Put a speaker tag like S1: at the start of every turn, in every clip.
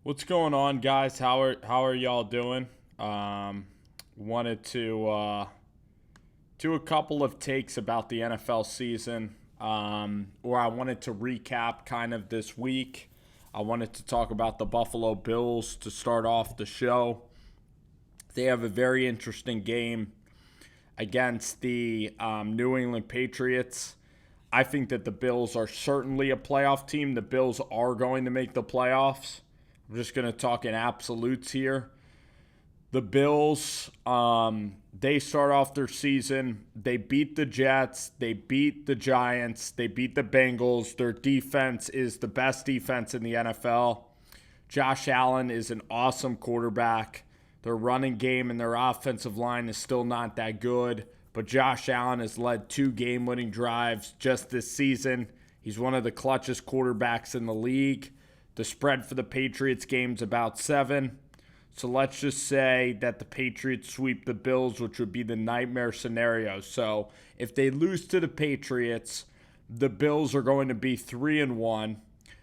S1: What's going on, guys? How are y'all doing? Wanted to do a couple of takes about the NFL season, or I wanted to recap kind of this week. I wanted to talk about the Buffalo Bills to start off the show. They have a very interesting game against the New England Patriots. I think that the Bills are certainly a playoff team. The Bills are going to make the playoffs. I'm just going to talk in absolutes here. The Bills, they start off their season. They beat the Jets. They beat the Giants. They beat the Bengals. Their defense is the best defense in the NFL. Josh Allen is an awesome quarterback. Their running game and their offensive line is still not that good, but Josh Allen has led two game-winning drives just this season. He's one of the clutchest quarterbacks in the league. The spread for the Patriots game's about 7. So let's just say that the Patriots sweep the Bills, which would be the nightmare scenario. So if they lose to the Patriots, the Bills are going to be 3-1.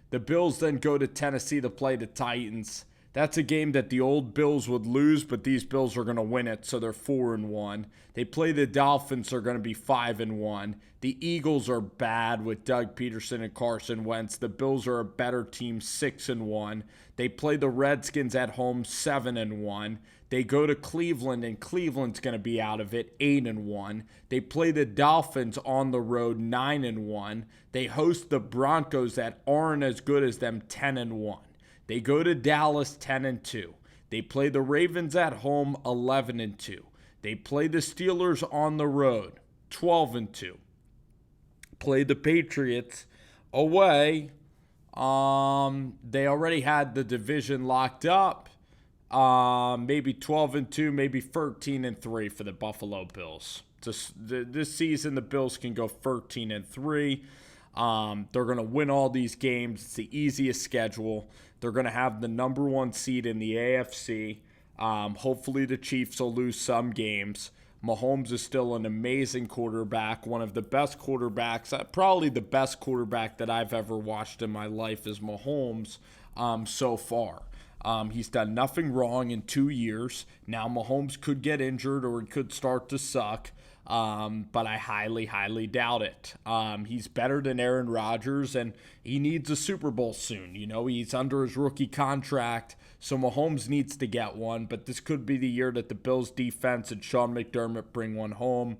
S1: The Bills then go to Tennessee to play the Titans. That's a game that the old Bills would lose, but these Bills are going to win it, so they're 4-1. They play the Dolphins, they're going to be 5-1. The Eagles are bad with Doug Peterson and Carson Wentz. The Bills are a better team, 6-1. They play the Redskins at home, 7-1. They go to Cleveland, and Cleveland's going to be out of it, 8-1. They play the Dolphins on the road, 9-1. They host the Broncos that aren't as good as them, 10-1. They go to Dallas, 10-2. They play the Ravens at home, 11-2. They play the Steelers on the road, 12-2. Play the Patriots away. They already had the division locked up. Maybe 12-2, maybe 13-3 for the Buffalo Bills. This season, the Bills can go 13-3. They're going to win all these games. It's the easiest schedule. They're going to have the number 1 seed in the AFC. Hopefully the Chiefs will lose some games. Mahomes is still an amazing quarterback, one of the best quarterbacks, probably the best quarterback that I've ever watched in my life is Mahomes so far. He's done nothing wrong in 2 years. Now Mahomes could get injured or he could start to suck. But I highly, highly doubt it. He's better than Aaron Rodgers, and he needs a Super Bowl soon. You know, he's under his rookie contract, so Mahomes needs to get one. But this could be the year that the Bills' defense and Sean McDermott bring one home.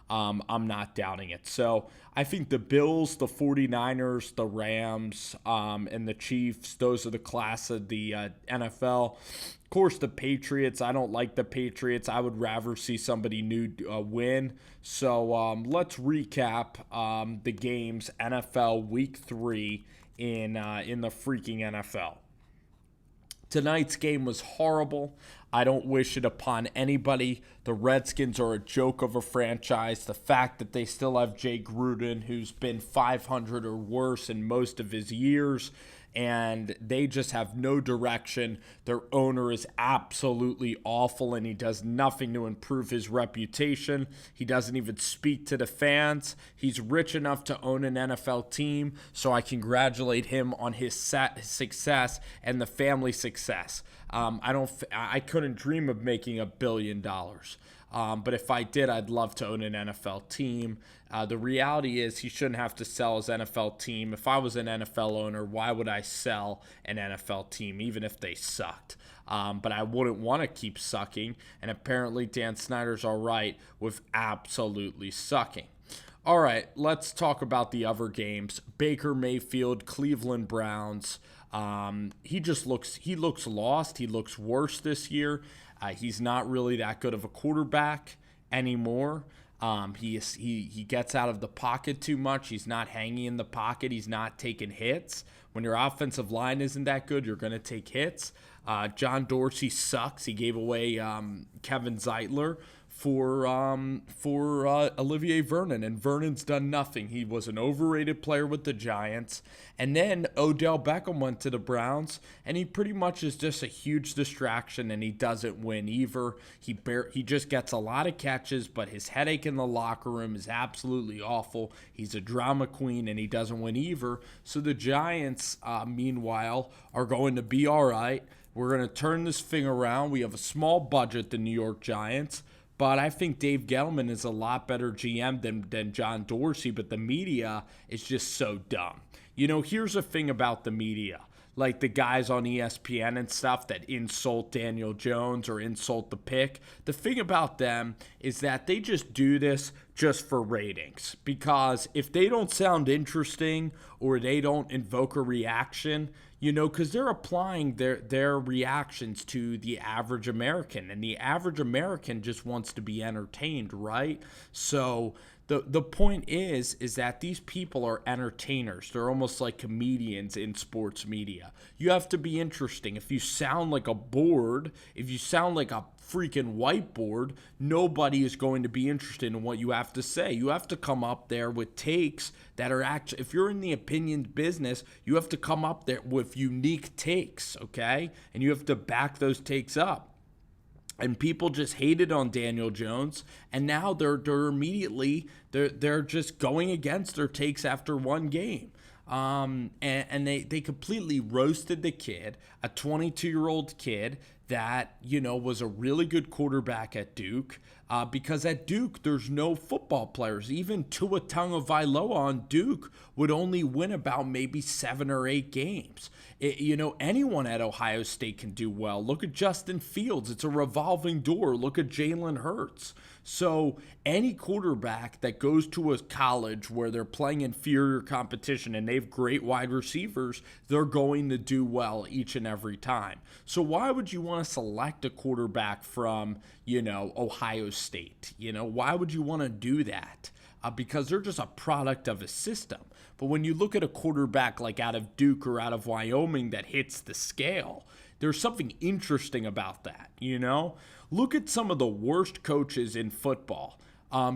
S1: I'm not doubting it. So I think the Bills, the 49ers, the Rams, and the Chiefs, those are the class of the NFL. Of course, the Patriots, I don't like the Patriots. I would rather see somebody new win. So let's recap the games NFL Week 3 in the freaking NFL. Tonight's game was horrible. I don't wish it upon anybody. The Redskins are a joke of a franchise. The fact that they still have Jay Gruden, who's been 500 or worse in most of his years, and they just have no direction. Their owner is absolutely awful, and he does nothing to improve his reputation. He doesn't even speak to the fans. He's rich enough to own an NFL team, so I congratulate him on his success and the family success. I couldn't dream of making $1 billion. But if I did, I'd love to own an NFL team. The reality is he shouldn't have to sell his NFL team. If I was an NFL owner, why would I sell an NFL team, even if they sucked? But I wouldn't want to keep sucking. And apparently Dan Snyder's all right with absolutely sucking. All right, let's talk about the other games. Baker Mayfield, Cleveland Browns. He looks lost. He looks worse this year. He's not really that good of a quarterback anymore. He gets out of the pocket too much. He's not hanging in the pocket. He's not taking hits. When your offensive line isn't that good, you're going to take hits. John Dorsey sucks. He gave away Kevin Zeitler for Olivier Vernon, and Vernon's done nothing. He was an overrated player with the Giants, and then Odell Beckham went to the Browns, and he pretty much is just a huge distraction, and he doesn't win either. He just gets a lot of catches, but his headache in the locker room is absolutely awful. He's a drama queen, and he doesn't win either. So the Giants, meanwhile, are going to be all right. We're going to turn this thing around. We have a small budget, the New York Giants. But I think Dave Gettleman is a lot better GM than John Dorsey, but the media is just so dumb. Here's the thing about the media. Like the guys on ESPN and stuff that insult Daniel Jones or insult the pick. The thing about them is that they just do this just for ratings. Because if they don't sound interesting or they don't invoke a reaction, because they're applying their reactions to the average American, and the average American just wants to be entertained, right? So the point is that these people are entertainers. They're almost like comedians in sports media. You have to be interesting. If you sound like a board, if you sound like a freaking whiteboard, nobody is going to be interested in what you have to say. You have to come up there with takes that are actually, if you're in the opinions business, you have to come up there with unique takes, okay? And you have to back those takes up. And people just hated on Daniel Jones, and now they're immediately they're just going against their takes after one game. And they completely roasted the kid, a 22-year-old kid that, was a really good quarterback at Duke. Because at Duke, there's no football players. Even Tua Tagovailoa on Duke would only win about maybe 7 or 8 games. Anyone at Ohio State can do well. Look at Justin Fields. It's a revolving door. Look at Jalen Hurts. So any quarterback that goes to a college where they're playing inferior competition and they have great wide receivers, they're going to do well each and every time. So why would you want to select a quarterback from, Ohio State? Why would you want to do that? Because they're just a product of a system. But when you look at a quarterback like out of Duke or out of Wyoming that hits the scale, there's something interesting about that, Look at some of the worst coaches in football.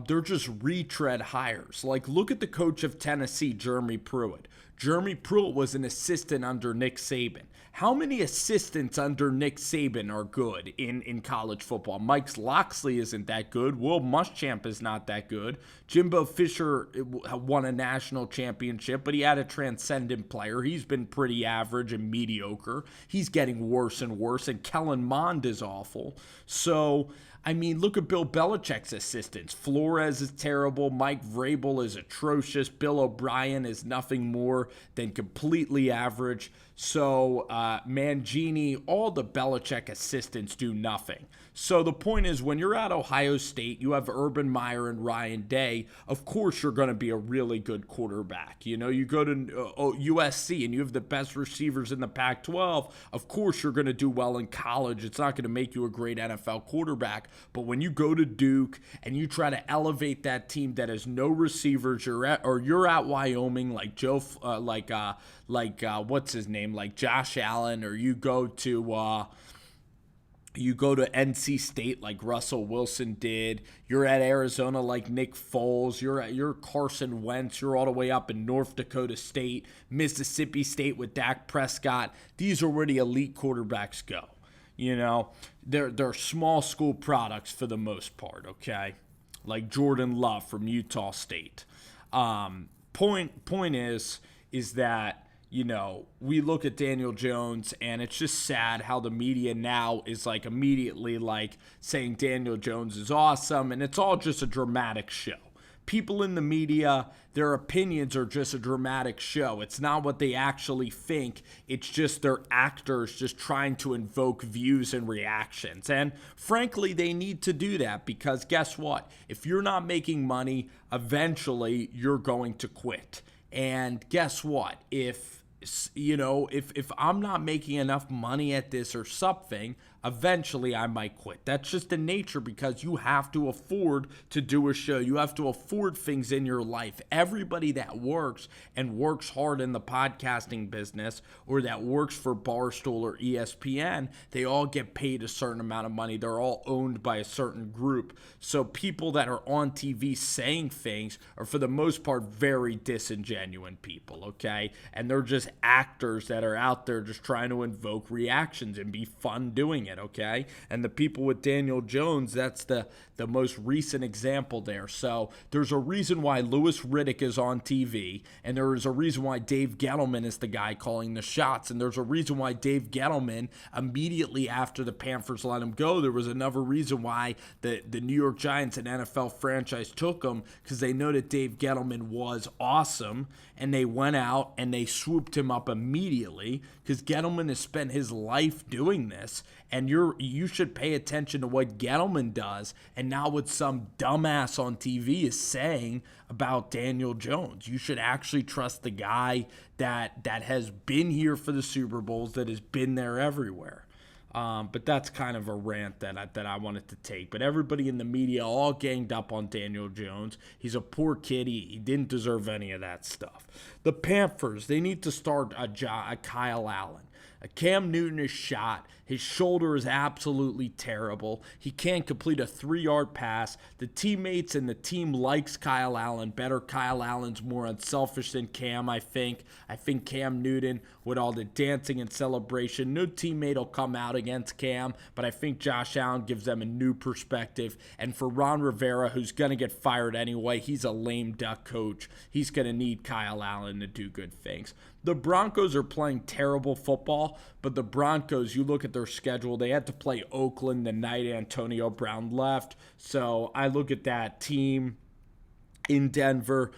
S1: They're just retread hires. Like, look at the coach of Tennessee, Jeremy Pruitt. Jeremy Pruitt was an assistant under Nick Saban. How many assistants under Nick Saban are good in college football? Mike Locksley isn't that good. Will Muschamp is not that good. Jimbo Fisher won a national championship, but he had a transcendent player. He's been pretty average and mediocre. He's getting worse and worse, and Kellen Mond is awful. So, look at Bill Belichick's assistants. Flores is terrible. Mike Vrabel is atrocious. Bill O'Brien is nothing more than completely average. So Mangini, all the Belichick assistants do nothing. So the point is, when you're at Ohio State, you have Urban Meyer and Ryan Day. Of course, you're going to be a really good quarterback. You go to USC and you have the best receivers in the Pac-12. Of course, you're going to do well in college. It's not going to make you a great NFL quarterback. But when you go to Duke and you try to elevate that team that has no receivers, you're at Wyoming like what's his name, like Josh Allen, or you go to NC State like Russell Wilson did. You're at Arizona like Nick Foles. You're Carson Wentz. You're all the way up in North Dakota State, Mississippi State with Dak Prescott. These are where the elite quarterbacks go. They're small school products for the most part, okay? Like Jordan Love from Utah State. Point is that, we look at Daniel Jones, and it's just sad how the media now is like immediately like saying Daniel Jones is awesome, and it's all just a dramatic show. People in the media, their opinions are just a dramatic show. It's not what they actually think. It's just their actors just trying to invoke views and reactions. And frankly, they need to do that because guess what? If you're not making money, eventually you're going to quit. And guess what? If I'm not making enough money at this or something, eventually I might quit. That's just the nature, because you have to afford to do a show. You have to afford things in your life. Everybody that works and works hard in the podcasting business, or that works for Barstool or ESPN, they all get paid a certain amount of money. They're all owned by a certain group. So people that are on TV saying things are, for the most part, very disingenuous people, okay? And they're just actors that are out there just trying to invoke reactions and be fun doing it, okay? And the people with Daniel Jones, that's the most recent example there. So there's a reason why Louis Riddick is on TV, and there is a reason why Dave Gettleman is the guy calling the shots, and there's a reason why Dave Gettleman, immediately after the Panthers let him go, there was another reason why the New York Giants, an NFL franchise, took him, because they know that Dave Gettleman was awesome, and they went out and they swooped him up immediately, because Gettleman has spent his life doing this, and you should pay attention to what Gettleman does, and not what some dumbass on TV is saying about Daniel Jones. You should actually trust the guy that has been here for the Super Bowls, that has been there everywhere. But that's kind of a rant that I wanted to take. But everybody in the media all ganged up on Daniel Jones. He's a poor kid. He didn't deserve any of that stuff. The Panthers, they need to start a Kyle Allen. Cam Newton is shot. His shoulder is absolutely terrible. He can't complete a 3-yard pass. The teammates and the team likes Kyle Allen better. Kyle Allen's more unselfish than Cam, I think. I think Cam Newton, with all the dancing and celebration, no teammate will come out against Cam, but I think Josh Allen gives them a new perspective. And for Ron Rivera, who's going to get fired anyway, he's a lame duck coach. He's going to need Kyle Allen to do good things. The Broncos are playing terrible football, but the Broncos, you look at their schedule, they had to play Oakland the night Antonio Brown left. So I look at that team in Denver.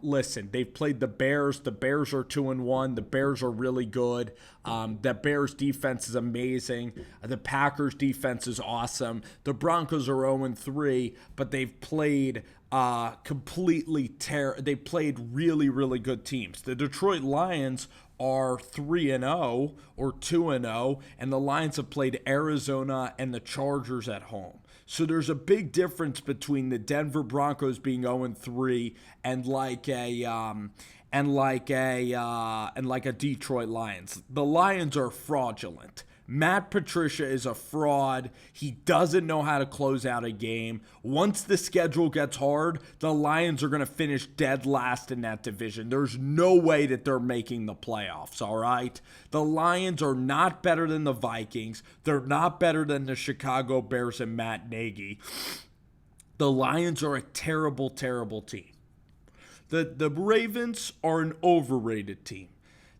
S1: Listen, they've played the Bears. The Bears are 2-1. The Bears are really good. The Bears defense is amazing. The Packers defense is awesome. The Broncos are 0-3, but they've played they played really, really good teams. The Detroit Lions are 3-0 or 2-0, and the Lions have played Arizona and the Chargers at home. So there's a big difference between the Denver Broncos being 0-3 and like a Detroit Lions. The Lions are fraudulent. Matt Patricia is a fraud. He doesn't know how to close out a game. Once the schedule gets hard, the Lions are going to finish dead last in that division. There's no way that they're making the playoffs, all right? The Lions are not better than the Vikings. They're not better than the Chicago Bears and Matt Nagy. The Lions are a terrible, terrible team. The Ravens are an overrated team.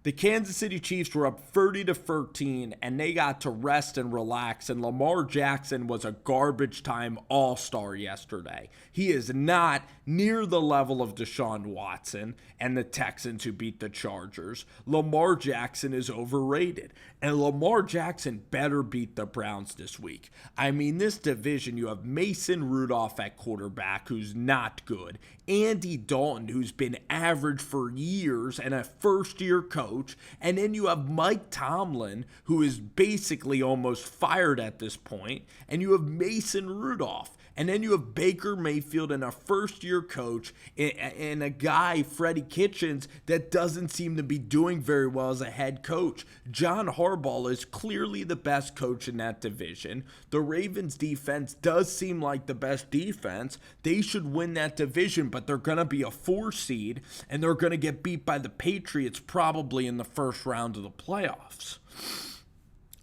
S1: The Kansas City Chiefs were up 30-13, and they got to rest and relax, and Lamar Jackson was a garbage time all-star yesterday. He is not near the level of Deshaun Watson and the Texans who beat the Chargers. Lamar Jackson is overrated, and Lamar Jackson better beat the Browns this week. I mean, this division, you have Mason Rudolph at quarterback, who's not good, Andy Dalton, who's been average for years and a first-year coach, and then you have Mike Tomlin, who is basically almost fired at this point, and you have Mason Rudolph, and then you have Baker Mayfield and a first-year coach and a guy, Freddie Kitchens, that doesn't seem to be doing very well as a head coach. John Harbaugh is clearly the best coach in that division. The Ravens defense does seem like the best defense. They should win that division, but they're going to be a 4 seed, and they're going to get beat by the Patriots probably in the first round of the playoffs.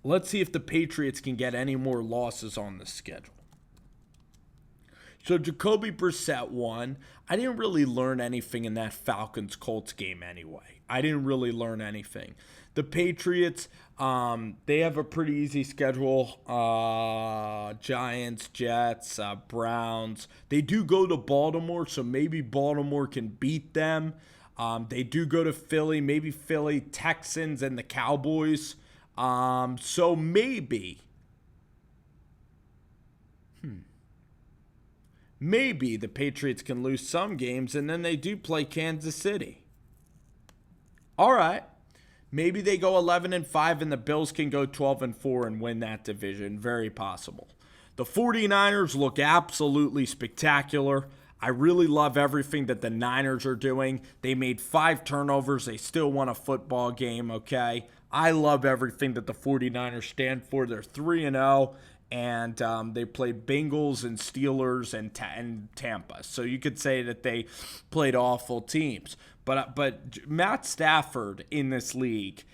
S1: Let's see if the Patriots can get any more losses on the schedule. So Jacoby Brissett won. I didn't really learn anything in that Falcons-Colts game anyway. I didn't really learn anything. The Patriots, they have a pretty easy schedule. Giants, Jets, Browns. They do go to Baltimore, so maybe Baltimore can beat them. They do go to Philly, maybe Philly, Texans, and the Cowboys. So maybe. Maybe the Patriots can lose some games, and then they do play Kansas City. All right. Maybe they go 11-5 and the Bills can go 12-4 and win that division. Very possible. The 49ers look absolutely spectacular. I really love everything that the Niners are doing. They made 5 turnovers. They still won a football game, okay? I love everything that the 49ers stand for. They're 3-0, and they played Bengals and Steelers and Tampa. So you could say that they played awful teams. But Matt Stafford in this league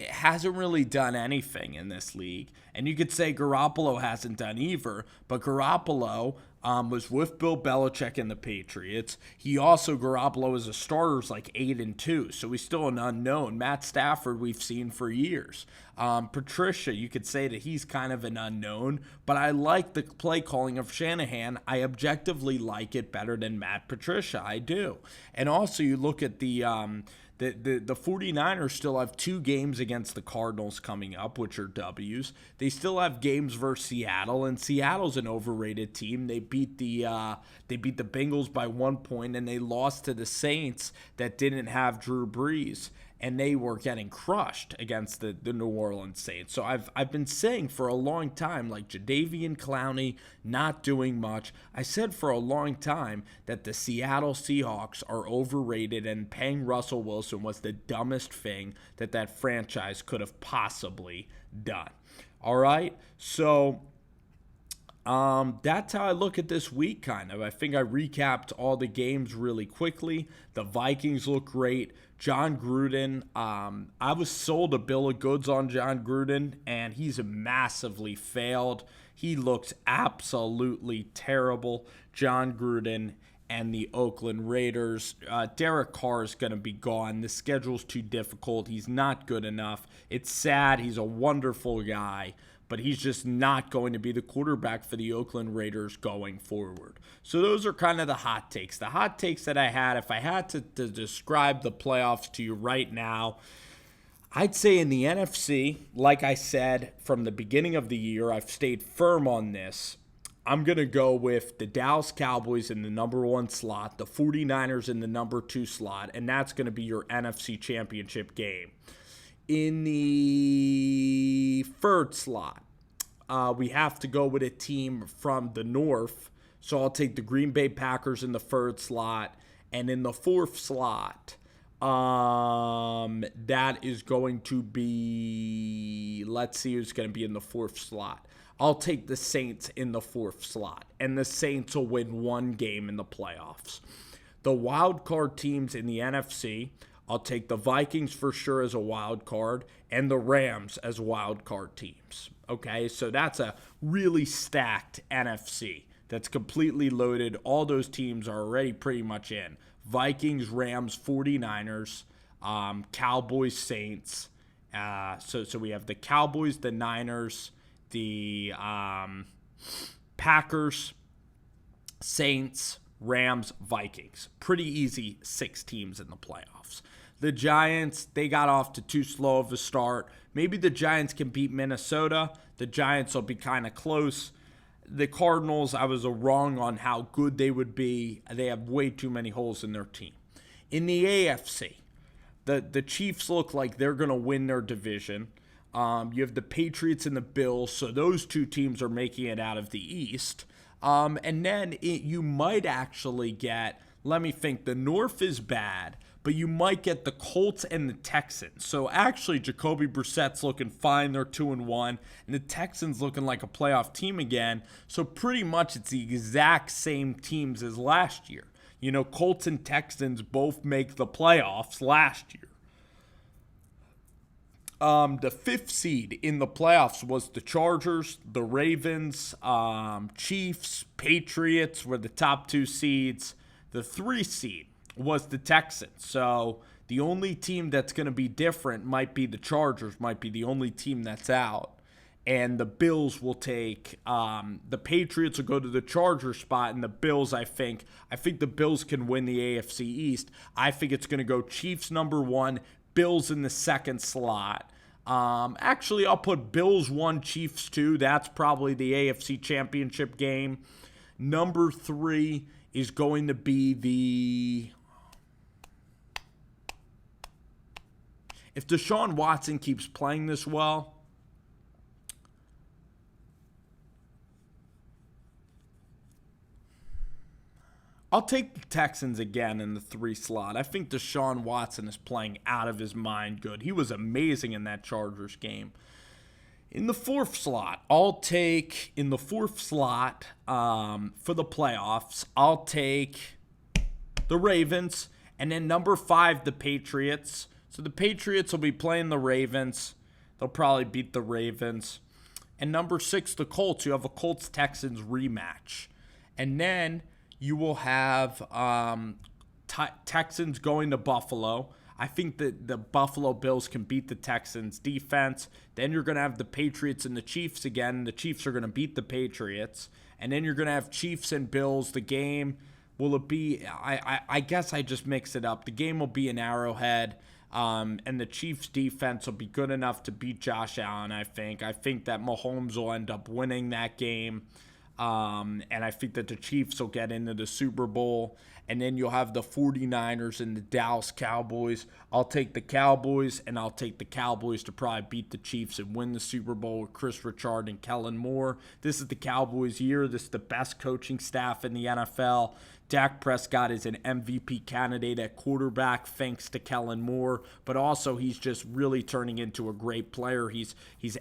S1: hasn't really done anything in this league. And you could say Garoppolo hasn't done either, but Garoppolo was with Bill Belichick and the Patriots. Garoppolo as a starter is like 8-2, so he's still an unknown. Matt Stafford we've seen for years. Patricia, you could say that he's kind of an unknown, but I like the play calling of Shanahan. I objectively like it better than Matt Patricia. I do. And also you look at the 49ers still have 2 games against the Cardinals coming up, which are W's. They still have games versus Seattle, and Seattle's an overrated team. They beat the Bengals by 1 point, and they lost to the Saints that didn't have Drew Brees, and they were getting crushed against the New Orleans Saints. So I've been saying for a long time, like Jadeveon Clowney not doing much. I said for a long time that the Seattle Seahawks are overrated, and paying Russell Wilson was the dumbest thing that franchise could have possibly done. All right, so that's how I look at this week, kind of. I think I recapped all the games really quickly. The Vikings look great. John Gruden, I was sold a bill of goods on John Gruden, and he's massively failed. He looks absolutely terrible. John Gruden and the Oakland Raiders. Derek Carr is going to be gone. The schedule's too difficult. He's not good enough. It's sad. He's a wonderful guy, but he's just not going to be the quarterback for the Oakland Raiders going forward. So those are kind of the hot takes. The hot takes that I had, if I had to describe the playoffs to you right now, I'd say in the NFC, like I said from the beginning of the year, I've stayed firm on this. I'm going to go with the Dallas Cowboys in the number 1 slot, the 49ers in the number 2 slot, and that's going to be your NFC Championship game. In the 3rd slot, we have to go with a team from the North, so I'll take the Green Bay Packers in the 3rd slot, and in the 4th slot, that is going to be, let's see who's going to be in the 4th slot. I'll take the Saints in the 4th slot, and the Saints will win 1 game in the playoffs. The wild card teams in the NFC, I'll take the Vikings for sure as a wild card, and the Rams as wild card teams. Okay, so that's a really stacked NFC that's completely loaded. All those teams are already pretty much in. Vikings, Rams, 49ers, Cowboys, Saints. So we have the Cowboys, the Niners, the Packers, Saints, Rams, Vikings. Pretty easy 6 teams in the playoffs. The Giants, they got off to too slow of a start. Maybe the Giants can beat Minnesota. The Giants will be kind of close. The Cardinals, I was wrong on how good they would be. They have way too many holes in their team. In the AFC, the Chiefs look like they're going to win their division. You have the Patriots and the Bills, so those 2 teams are making it out of the East. And then you might actually get, let me think, the North is bad, but you might get the Colts and the Texans. So actually, Jacoby Brissett's looking fine. They're 2-1, and the Texans looking like a playoff team again. So pretty much it's the exact same teams as last year. You know, Colts and Texans both make the playoffs last year. The 5th seed in the playoffs was the Chargers, the Ravens, Chiefs, Patriots were the top 2 seeds. The 3 seed was the Texans. So the only team that's going to be different might be the Chargers, might be the only team that's out. And the Bills will take, the Patriots will go to the Chargers spot, and the Bills, I think the Bills can win the AFC East. I think it's going to go Chiefs number 1, Bills in the 2nd slot. Actually, I'll put Bills 1, Chiefs 2. That's probably the AFC Championship game. Number 3 is going to be If Deshaun Watson keeps playing this well, I'll take the Texans again in the 3 slot. I think Deshaun Watson is playing out of his mind good. He was amazing in that Chargers game. In the 4th slot, for the playoffs, I'll take the Ravens. And then number 5, the Patriots. So the Patriots will be playing the Ravens. They'll probably beat the Ravens. And number 6, the Colts. You have a Colts-Texans rematch. And then you will have Texans going to Buffalo. I think that the Buffalo Bills can beat the Texans defense. Then you're going to have the Patriots and the Chiefs again. The Chiefs are going to beat the Patriots. And then you're going to have Chiefs and Bills. The game, will it be, I guess I just mix it up. The game will be in Arrowhead. And the Chiefs defense will be good enough to beat Josh Allen, I think. I think that Mahomes will end up winning that game. And I think that the Chiefs will get into the Super Bowl. And then you'll have the 49ers and the Dallas Cowboys. I'll take the Cowboys, and I'll take the Cowboys to probably beat the Chiefs and win the Super Bowl with Chris Richard and Kellen Moore. This is the Cowboys' year. This is the best coaching staff in the NFL. Dak Prescott is an MVP candidate at quarterback thanks to Kellen Moore, but also he's just really turning into a great player. He's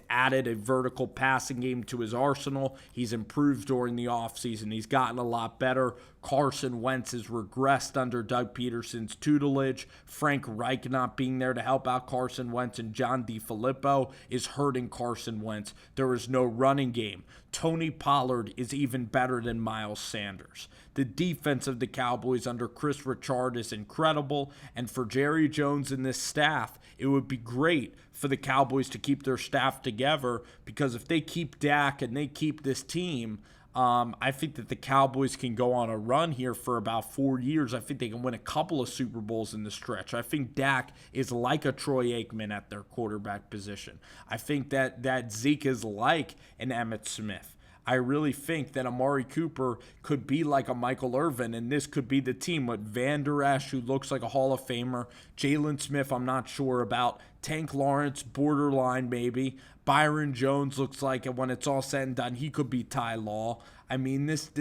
S1: added a vertical passing game to his arsenal. He's improved during the offseason. He's gotten a lot better. Carson Wentz has regressed under Doug Peterson's tutelage. Frank Reich not being there to help out Carson Wentz, and John DeFilippo is hurting Carson Wentz. There is no running game. Tony Pollard is even better than Miles Sanders. The defense of the Cowboys under Chris Richard is incredible, and for Jerry Jones and this staff, it would be great for the Cowboys to keep their staff together, because if they keep Dak and they keep this team, I think that the Cowboys can go on a run here for about 4 years. I think they can win a couple of Super Bowls in the stretch. I think Dak is like a Troy Aikman at their quarterback position. I think that Zeke is like an Emmitt Smith. I really think that Amari Cooper could be like a Michael Irvin, and this could be the team with Van Der Esch, who looks like a Hall of Famer. Jalen Smith, I'm not sure about. Tank Lawrence, borderline maybe. Byron Jones looks like, when it's all said and done, he could be Ty Law. I mean, this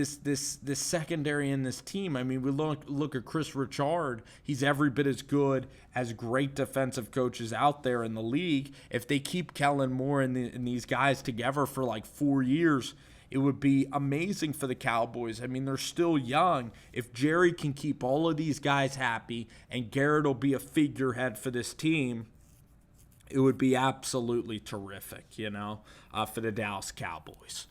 S1: secondary in this team, I mean, we look at Chris Richard. He's every bit as good as great defensive coaches out there in the league. If they keep Kellen Moore and these guys together for like 4 years, it would be amazing for the Cowboys. I mean, they're still young. If Jerry can keep all of these guys happy and Garrett will be a figurehead for this team, it would be absolutely terrific, for the Dallas Cowboys.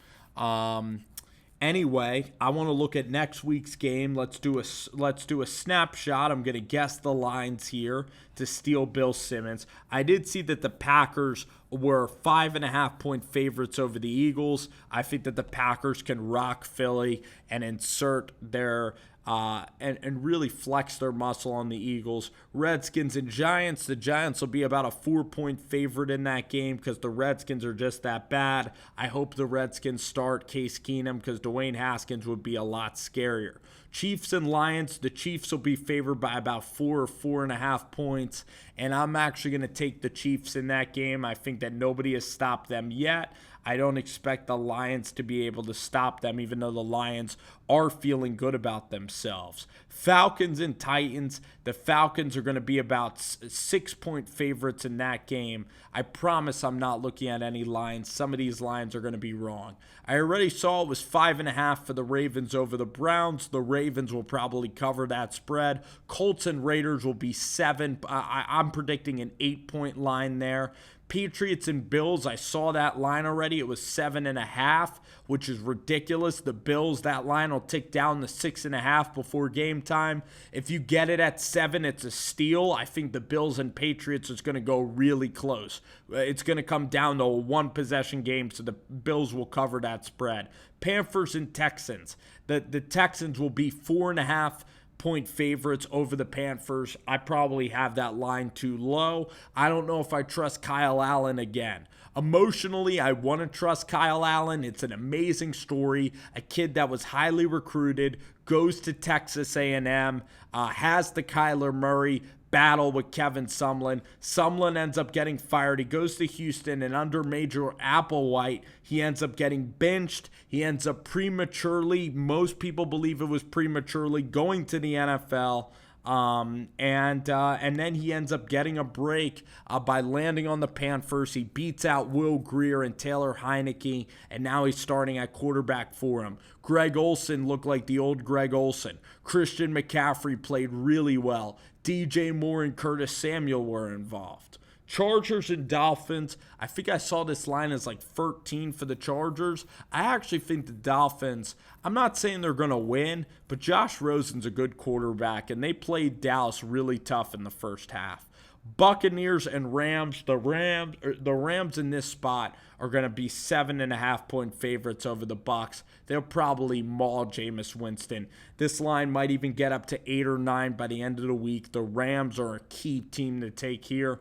S1: Anyway, I want to look at next week's game. Let's do a snapshot. I'm going to guess the lines here to steal Bill Simmons. I did see that the Packers were 5.5-point favorites over the Eagles. I think that the Packers can rock Philly and insert their and really flex their muscle on the Eagles. Redskins and Giants. The Giants will be about a 4-point favorite in that game because the Redskins are just that bad. I hope the Redskins start Case Keenum because Dwayne Haskins would be a lot scarier. Chiefs and Lions. The Chiefs will be favored by about 4 or 4.5 points, and I'm actually going to take the Chiefs in that game. I think that nobody has stopped them yet. I don't expect the Lions to be able to stop them, even though the Lions are feeling good about themselves. Falcons and Titans. The Falcons are going to be about 6-point favorites in that game. I promise I'm not looking at any lines. Some of these lines are going to be wrong. I already saw it was 5.5 for the Ravens over the Browns. The Ravens will probably cover that spread. Colts and Raiders will be 7. I'm predicting an 8-point line there. Patriots and Bills, I saw that line already. It was 7.5, which is ridiculous. The Bills, that line will tick down to 6.5 before game time. If you get it at 7, it's a steal. I think the Bills and Patriots is going to go really close. It's going to come down to a one-possession game, so the Bills will cover that spread. Panthers and Texans. The Texans will be 4.5-point favorites over the Panthers. I probably have that line too low. I don't know if I trust Kyle Allen again. Emotionally, I want to trust Kyle Allen. It's an amazing story. A kid that was highly recruited, goes to Texas A&M, has the Kyler Murray battle with Kevin Sumlin. Sumlin ends up getting fired. He goes to Houston, and under Major Applewhite, he ends up getting benched. He ends up prematurely, most people believe it was prematurely, going to the NFL. And then he ends up getting a break by landing on the Panthers. He beats out Will Grier and Taylor Heineke, and now he's starting at quarterback for him. Greg Olsen looked like the old Greg Olsen. Christian McCaffrey played really well. DJ Moore and Curtis Samuel were involved. Chargers and Dolphins, I think I saw this line as like 13 for the Chargers. I actually think the Dolphins, I'm not saying they're going to win, but Josh Rosen's a good quarterback, and they played Dallas really tough in the first half. Buccaneers and Rams, the Rams in this spot are going to be 7.5-point favorites over the Bucs. They'll probably maul Jameis Winston. This line might even get up to 8 or 9 by the end of the week. The Rams are a key team to take here.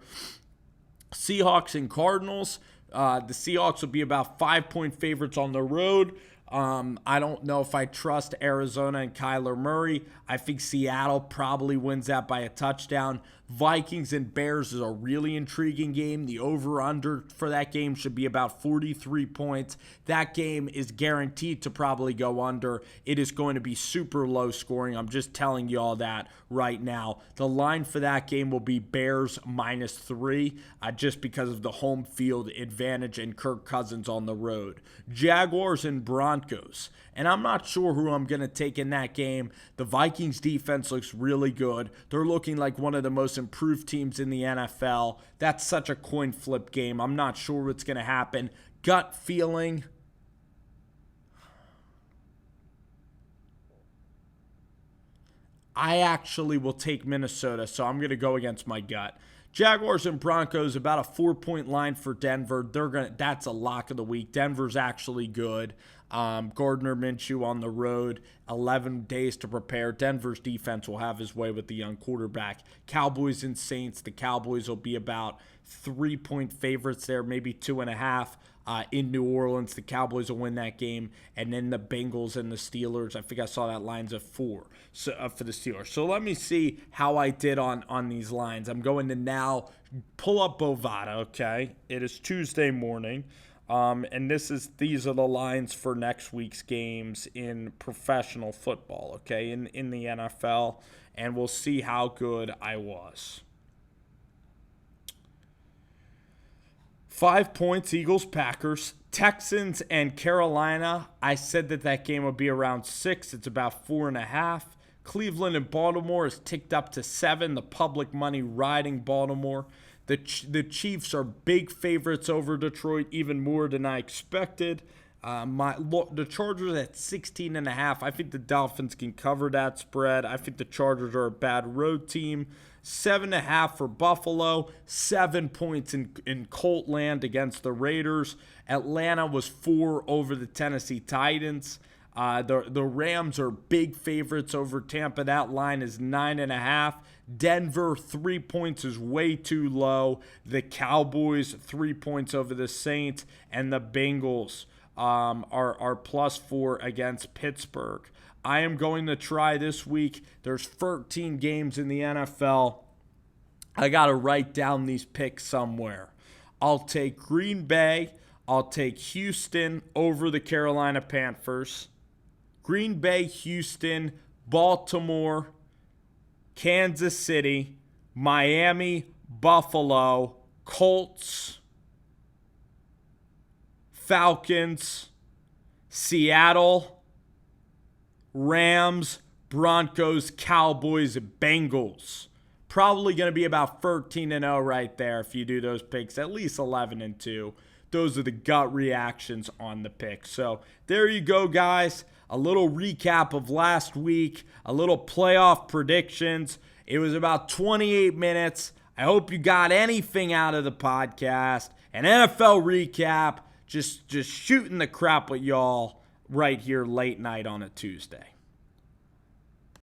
S1: Seahawks and Cardinals. The Seahawks will be about 5-point favorites on the road. I don't know if I trust Arizona and Kyler Murray. I think Seattle probably wins that by a touchdown. Vikings and Bears is a really intriguing game. The over-under for that game should be about 43 points. That game is guaranteed to probably go under. It is going to be super low scoring. I'm just telling you all that right now. The line for that game will be Bears -3, just because of the home field advantage and Kirk Cousins on the road. Jaguars and Broncos. And I'm not sure who I'm going to take in that game. The Vikings defense looks really good. They're looking like one of the most improved teams in the NFL. That's such a coin flip game. I'm not sure what's going to happen. Gut feeling, I actually will take Minnesota, so I'm going to go against my gut. Jaguars and Broncos, about a 4-point line for Denver. That's a lock of the week. Denver's actually good. Gardner Minshew on the road, 11 days to prepare. Denver's defense will have his way with the young quarterback. Cowboys and Saints, the Cowboys will be about 3-point favorites there, maybe 2.5. In New Orleans, the Cowboys will win that game. And then the Bengals and the Steelers, I think I saw that line's at 4 for the Steelers. So let me see how I did on these lines. I'm going to now pull up Bovada, okay? It is Tuesday morning. And these are the lines for next week's games in professional football, okay, in the NFL, and we'll see how good I was. 5 points, Eagles, Packers. Texans and Carolina, I said that game would be around 6. It's about 4.5. Cleveland and Baltimore is ticked up to 7. The public money riding Baltimore. The Chiefs are big favorites over Detroit, even more than I expected. The Chargers at 16.5. I think the Dolphins can cover that spread. I think the Chargers are a bad road team. 7.5 for Buffalo. 7 points in Colt land against the Raiders. Atlanta was 4 over the Tennessee Titans. The Rams are big favorites over Tampa. That line is 9.5. Denver, 3 points is way too low. The Cowboys, 3 points over the Saints. And the Bengals are +4 against Pittsburgh. I am going to try this week. There's 13 games in the NFL. I got to write down these picks somewhere. I'll take Green Bay. I'll take Houston over the Carolina Panthers. Green Bay, Houston, Baltimore, Kansas City, Miami, Buffalo, Colts, Falcons, Seattle, Rams, Broncos, Cowboys, Bengals. Probably going to be about 13-0 right there if you do those picks, at least 11-2. Those are the gut reactions on the picks. So there you go, guys. A little recap of last week, a little playoff predictions. It was about 28 minutes. I hope you got anything out of the podcast. An NFL recap, just shooting the crap with y'all right here late night on a Tuesday.